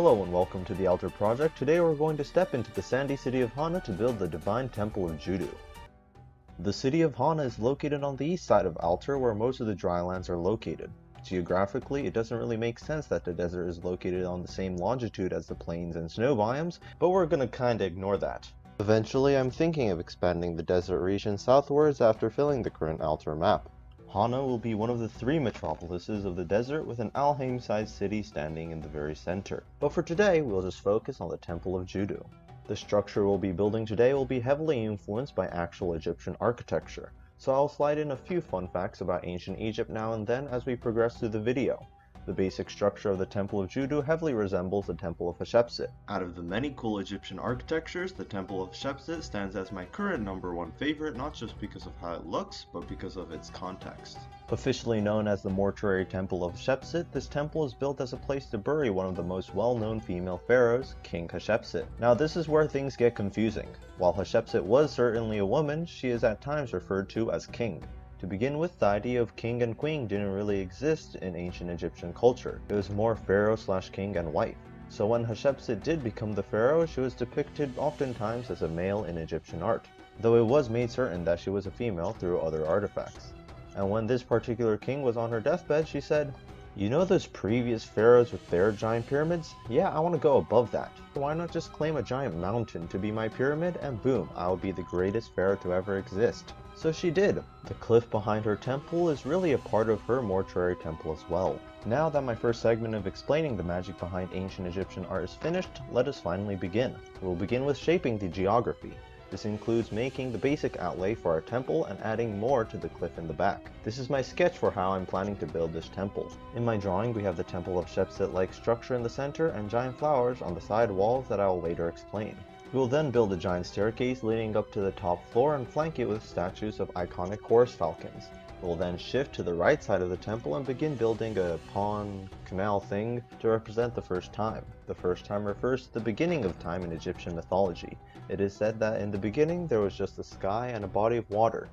Hello and welcome to the Altar Project. Today we're going to step into the sandy city of Hana to build the divine temple of Judu. The city of Hana is located on the east side of Altar, where most of the drylands are located. Geographically, it doesn't really make sense that the desert is located on the same longitude as the plains and snow biomes, but we're gonna kinda ignore that. Eventually, I'm thinking of expanding the desert region southwards after filling the current Altar map. Hana will be one of the three metropolises of the desert, with an Alhaim-sized city standing in the very center. But for today, we'll just focus on the Temple of Judu. The structure we'll be building today will be heavily influenced by actual Egyptian architecture, so I'll slide in a few fun facts about ancient Egypt now and then as we progress through the video. The basic structure of the Temple of Judu heavily resembles the Temple of Hatshepsut. Out of the many cool Egyptian architectures, the Temple of Hatshepsut stands as my current #1 favorite, not just because of how it looks, but because of its context. Officially known as the Mortuary Temple of Hatshepsut, this temple is built as a place to bury one of the most well-known female pharaohs, King Hatshepsut. Now this is where things get confusing. While Hatshepsut was certainly a woman, she is at times referred to as king. To begin with, the idea of king and queen didn't really exist in ancient Egyptian culture. It was more pharaoh/king and wife. So when Hatshepsut did become the pharaoh, she was depicted oftentimes as a male in Egyptian art, though it was made certain that she was a female through other artifacts. And when this particular king was on her deathbed, she said, "You know those previous pharaohs with their giant pyramids? Yeah, I want to go above that. Why not just claim a giant mountain to be my pyramid, and boom, I'll be the greatest pharaoh to ever exist." So she did. The cliff behind her temple is really a part of her mortuary temple as well. Now that my first segment of explaining the magic behind ancient Egyptian art is finished, let us finally begin. We'll begin with shaping the geography. This includes making the basic outlay for our temple and adding more to the cliff in the back. This is my sketch for how I'm planning to build this temple. In my drawing, we have the Temple of Hatshepsut-like structure in the center and giant flowers on the side walls that I will later explain. We will then build a giant staircase leading up to the top floor and flank it with statues of iconic horse falcons. We will then shift to the right side of the temple and begin building a pond canal thing to represent the first time. The first time refers to the beginning of time in Egyptian mythology. It is said that in the beginning there was just the sky and a body of water.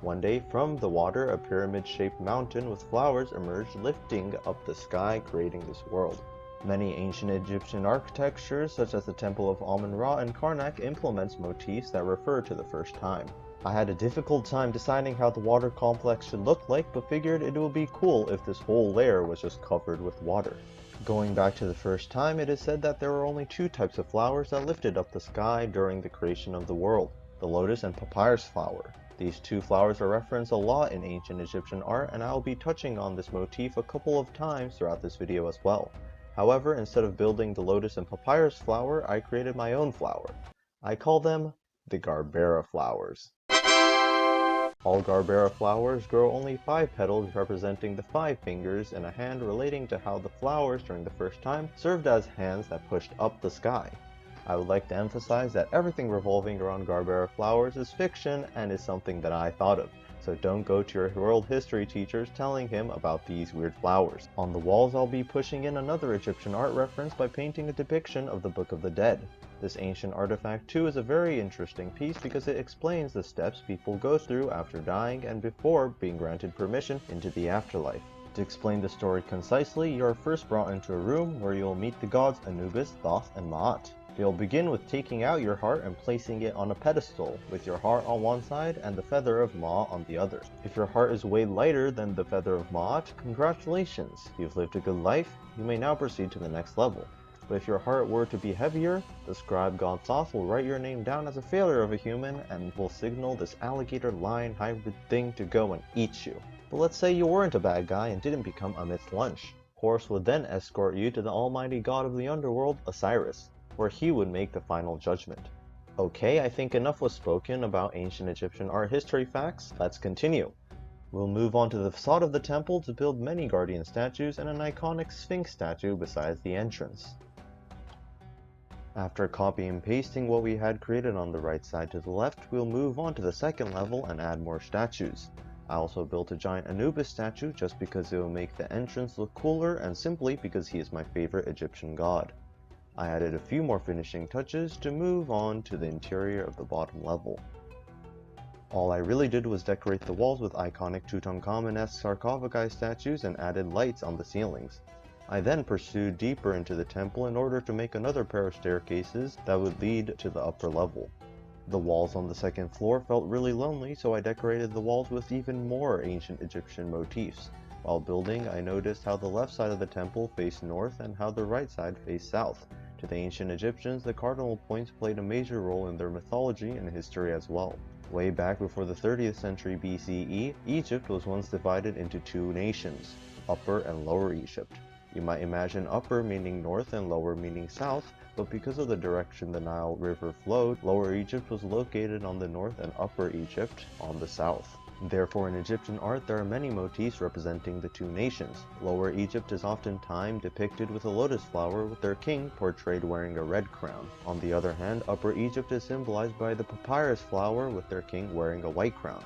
One day, from the water, a pyramid-shaped mountain with flowers emerged, lifting up the sky, creating this world. Many ancient Egyptian architectures, such as the Temple of Amun-Ra and Karnak, implements motifs that refer to the first time. I had a difficult time deciding how the water complex should look like, but figured it would be cool if this whole layer was just covered with water. Going back to the first time, it is said that there were only two types of flowers that lifted up the sky during the creation of the world: the lotus and papyrus flower. These two flowers are referenced a lot in ancient Egyptian art, and I will be touching on this motif a couple of times throughout this video as well. However, instead of building the lotus and papyrus flower, I created my own flower. I call them the Garbera flowers. All Garbera flowers grow only 5 petals, representing the 5 fingers in a hand, relating to how the flowers during the first time served as hands that pushed up the sky. I would like to emphasize that everything revolving around Garbera flowers is fiction and is something that I thought of. So don't go to your world history teachers telling him about these weird flowers. On the walls, I'll be pushing in another Egyptian art reference by painting a depiction of the Book of the Dead. This ancient artifact too is a very interesting piece because it explains the steps people go through after dying and before being granted permission into the afterlife. To explain the story concisely, you are first brought into a room where you'll meet the gods Anubis, Thoth, and Ma'at. They'll begin with taking out your heart and placing it on a pedestal, with your heart on one side and the feather of Ma on the other. If your heart is way lighter than the feather of Ma'at, congratulations! You've lived a good life, you may now proceed to the next level. But if your heart were to be heavier, the scribe god Thoth will write your name down as a failure of a human and will signal this alligator-lion hybrid thing to go and eat you. But let's say you weren't a bad guy and didn't become Amit's lunch. Horus would then escort you to the almighty god of the underworld, Osiris, where he would make the final judgment. Okay, I think enough was spoken about ancient Egyptian art history facts. Let's continue. We'll move on to the facade of the temple to build many guardian statues and an iconic sphinx statue besides the entrance. After copy and pasting what we had created on the right side to the left, we'll move on to the second level and add more statues. I also built a giant Anubis statue just because it will make the entrance look cooler and simply because he is my favorite Egyptian god. I added a few more finishing touches to move on to the interior of the bottom level. All I really did was decorate the walls with iconic Tutankhamun-esque sarcophagi statues and added lights on the ceilings. I then pursued deeper into the temple in order to make another pair of staircases that would lead to the upper level. The walls on the second floor felt really lonely, so I decorated the walls with even more ancient Egyptian motifs. While building, I noticed how the left side of the temple faced north and how the right side faced south. To the ancient Egyptians, the cardinal points played a major role in their mythology and history as well. Way back before the 30th century BCE, Egypt was once divided into two nations, Upper and Lower Egypt. You might imagine upper meaning north and lower meaning south, but because of the direction the Nile River flowed, Lower Egypt was located on the north and Upper Egypt on the south. Therefore, in Egyptian art, there are many motifs representing the two nations. Lower Egypt is oftentimes depicted with a lotus flower with their king portrayed wearing a red crown. On the other hand, Upper Egypt is symbolized by the papyrus flower with their king wearing a white crown.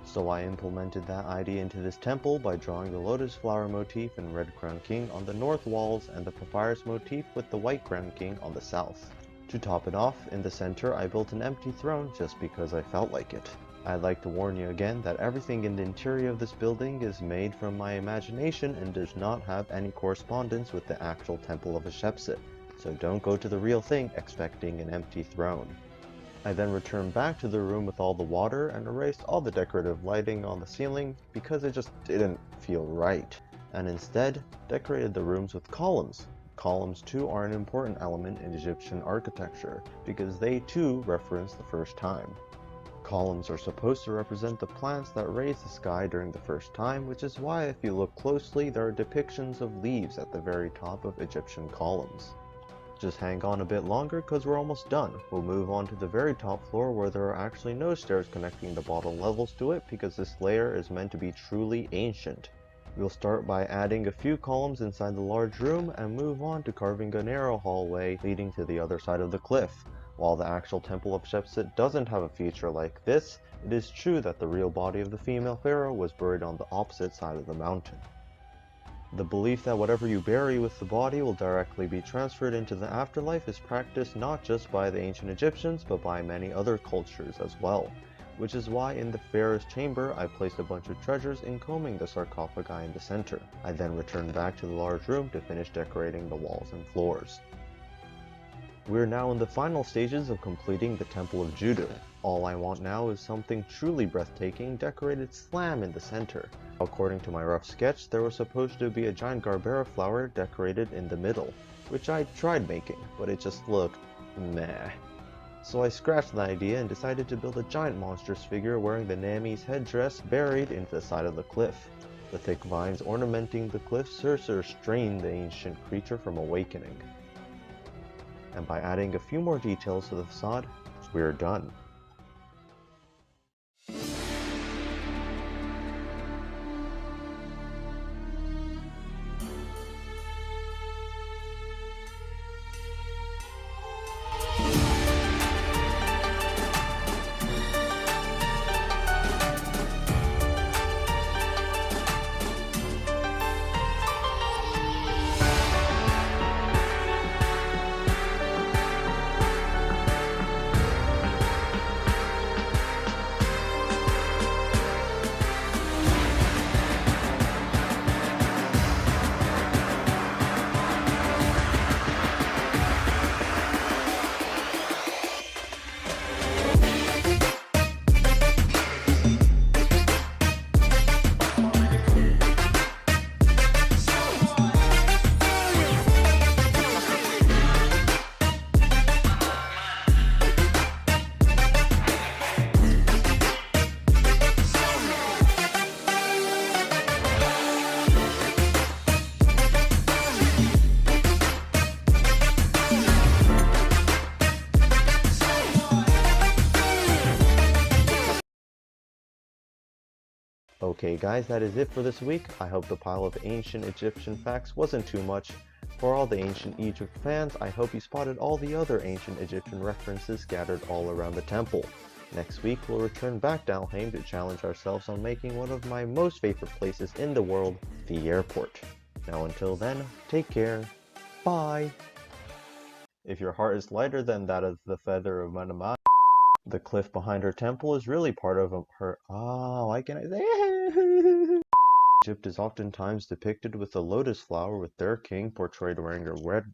So I implemented that idea into this temple by drawing the lotus flower motif and red crown king on the north walls and the papyrus motif with the white crown king on the south. To top it off, in the center I built an empty throne just because I felt like it. I'd like to warn you again that everything in the interior of this building is made from my imagination and does not have any correspondence with the actual temple of Hatshepsut, so don't go to the real thing expecting an empty throne. I then returned back to the room with all the water and erased all the decorative lighting on the ceiling because it just didn't feel right, and instead decorated the rooms with columns. Columns too are an important element in Egyptian architecture because they too reference the first time. Columns are supposed to represent the plants that raise the sky during the first time, which is why if you look closely there are depictions of leaves at the very top of Egyptian columns. Just hang on a bit longer because we're almost done. We'll move on to the very top floor where there are actually no stairs connecting the bottom levels to it because this layer is meant to be truly ancient. We'll start by adding a few columns inside the large room and move on to carving a narrow hallway leading to the other side of the cliff. While the actual temple of Hatshepsut doesn't have a feature like this, it is true that the real body of the female pharaoh was buried on the opposite side of the mountain. The belief that whatever you bury with the body will directly be transferred into the afterlife is practiced not just by the ancient Egyptians, but by many other cultures as well, which is why in the pharaoh's chamber I placed a bunch of treasures encombing the sarcophagi in the center. I then returned back to the large room to finish decorating the walls and floors. We are now in the final stages of completing the Temple of Judu. All I want now is something truly breathtaking, decorated slam in the center. According to my rough sketch, there was supposed to be a giant Garbera flower decorated in the middle, which I tried making, but it just looked meh. So I scratched the idea and decided to build a giant monstrous figure wearing the Nami's headdress buried into the side of the cliff. The thick vines ornamenting the cliff serve to restrain the ancient creature from awakening. And by adding a few more details to the facade, we're done. Okay guys, that is it for this week. I hope the pile of ancient Egyptian facts wasn't too much. For all the ancient Egypt fans, I hope you spotted all the other ancient Egyptian references scattered all around the temple. Next week, we'll return back to Alhaim to challenge ourselves on making one of my most favorite places in the world, the airport. Now until then, take care. Bye! If your heart is lighter than that of the feather of Manama, the cliff behind her temple is really part of her. Oh, why can't I say? Egypt is oftentimes depicted with a lotus flower with their king portrayed wearing a red.